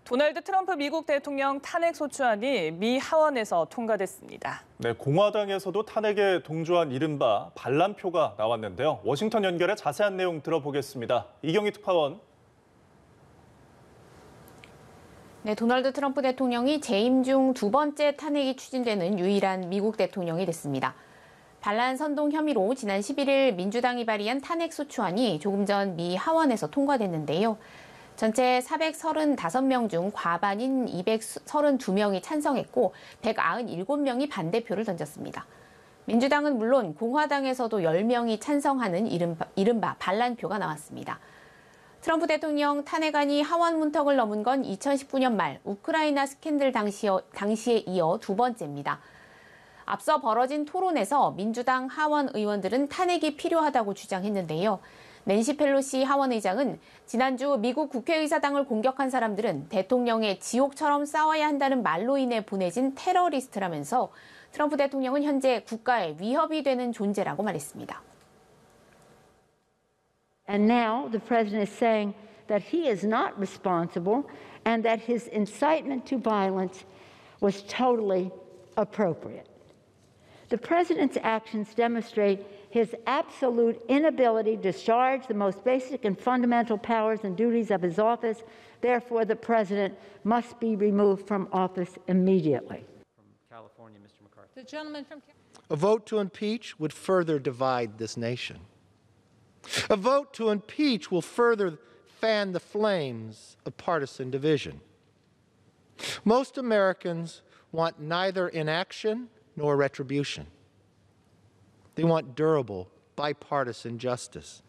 도널드 트럼프 미국 대통령 탄핵 소추안이 미 하원에서 통과됐습니다. 네, 공화당에서도 탄핵에 동조한 이른바 반란표가 나왔는데요. 워싱턴 연결해 자세한 내용 들어보겠습니다. 이경희 특파원. 네, 도널드 트럼프 대통령이 재임 중 두 번째 탄핵이 추진되는 유일한 미국 대통령이 됐습니다. 반란 선동 혐의로 지난 11일 민주당이 발의한 탄핵 소추안이 조금 전 미 하원에서 통과됐는데요. 전체 435명 중 과반인 232명이 찬성했고 197명이 반대표를 던졌습니다. 민주당은 물론 공화당에서도 10명이 찬성하는 이른바 반란표가 나왔습니다. 트럼프 대통령 탄핵안이 하원 문턱을 넘은 건 2019년 말 우크라이나 스캔들 당시에 이어 두 번째입니다. 앞서 벌어진 토론에서 민주당 하원 의원들은 탄핵이 필요하다고 주장했는데요. 낸시 펠로시 하원 의장은 지난주 미국 국회의사당을 공격한 사람들은 대통령의 지옥처럼 싸워야 한다는 말로 인해 보내진 테러리스트라면서 트럼프 대통령은 현재 국가에 위협이 되는 존재라고 말했습니다. And now the president is saying that he is not responsible and that his incitement to violence was totally appropriate. The president's actions demonstrate his absolute inability to discharge the most basic and fundamental powers and duties of his office. Therefore, the president must be removed from office immediately. From California, Mr. McCarthy. The gentleman from A vote to impeach would further divide this nation. A vote to impeach will further fan the flames of partisan division. Most Americans want neither inaction nor retribution. They want durable, bipartisan justice.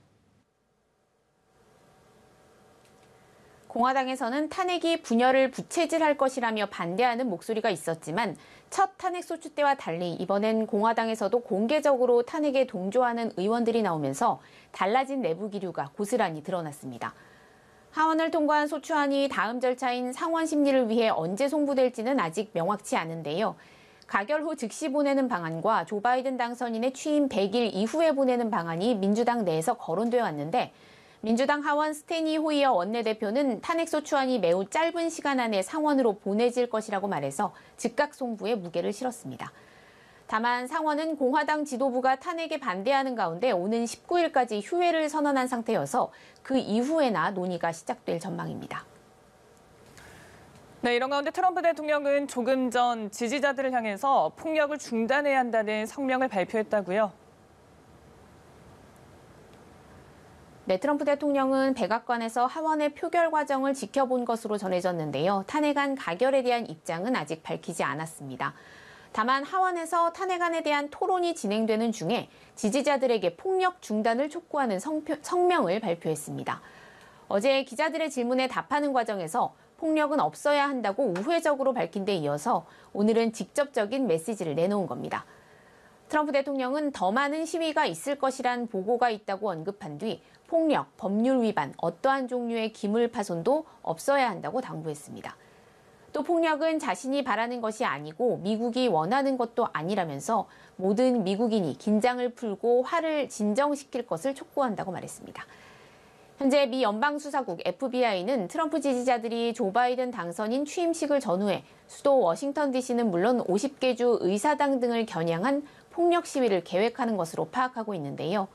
공화당에서는 탄핵이 분열을 부채질할 것이라며 반대하는 목소리가 있었지만 첫 탄핵 소추 때와 달리 이번엔 공화당에서도 공개적으로 탄핵에 동조하는 의원들이 나오면서 달라진 내부 기류가 고스란히 드러났습니다. 하원을 통과한 소추안이 다음 절차인 상원 심리를 위해 언제 송부될지는 아직 명확치 않은데요. 가결 후 즉시 보내는 방안과 조 바이든 당선인의 취임 100일 이후에 보내는 방안이 민주당 내에서 거론되어 왔는데 민주당 하원 스테니 호이어 원내대표는 탄핵 소추안이 매우 짧은 시간 안에 상원으로 보내질 것이라고 말해서 즉각 송부에 무게를 실었습니다. 다만 상원은 공화당 지도부가 탄핵에 반대하는 가운데 오는 19일까지 휴회를 선언한 상태여서 그 이후에나 논의가 시작될 전망입니다. 네, 이런 가운데 트럼프 대통령은 조금 전 지지자들을 향해서 폭력을 중단해야 한다는 성명을 발표했다고요. 네, 트럼프 대통령은 백악관에서 하원의 표결 과정을 지켜본 것으로 전해졌는데요. 탄핵안 가결에 대한 입장은 아직 밝히지 않았습니다. 다만 하원에서 탄핵안에 대한 토론이 진행되는 중에 지지자들에게 폭력 중단을 촉구하는 성명을 발표했습니다. 어제 기자들의 질문에 답하는 과정에서 폭력은 없어야 한다고 우회적으로 밝힌 데 이어서 오늘은 직접적인 메시지를 내놓은 겁니다. 트럼프 대통령은 더 많은 시위가 있을 것이란 보고가 있다고 언급한 뒤 폭력, 법률 위반, 어떠한 종류의 기물 파손도 없어야 한다고 당부했습니다. 또 폭력은 자신이 바라는 것이 아니고 미국이 원하는 것도 아니라면서 모든 미국인이 긴장을 풀고 화를 진정시킬 것을 촉구한다고 말했습니다. 현재 미 연방수사국 FBI는 트럼프 지지자들이 조 바이든 당선인 취임식을 전후해 수도 워싱턴 DC는 물론 50개 주 의사당 등을 겨냥한 폭력 시위를 계획하는 것으로 파악하고 있는데요.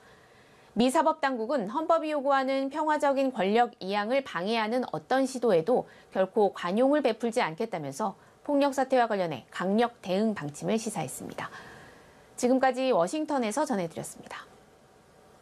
미 사법당국은 헌법이 요구하는 평화적인 권력 이양을 방해하는 어떤 시도에도 결코 관용을 베풀지 않겠다면서 폭력 사태와 관련해 강력 대응 방침을 시사했습니다. 지금까지 워싱턴에서 전해드렸습니다.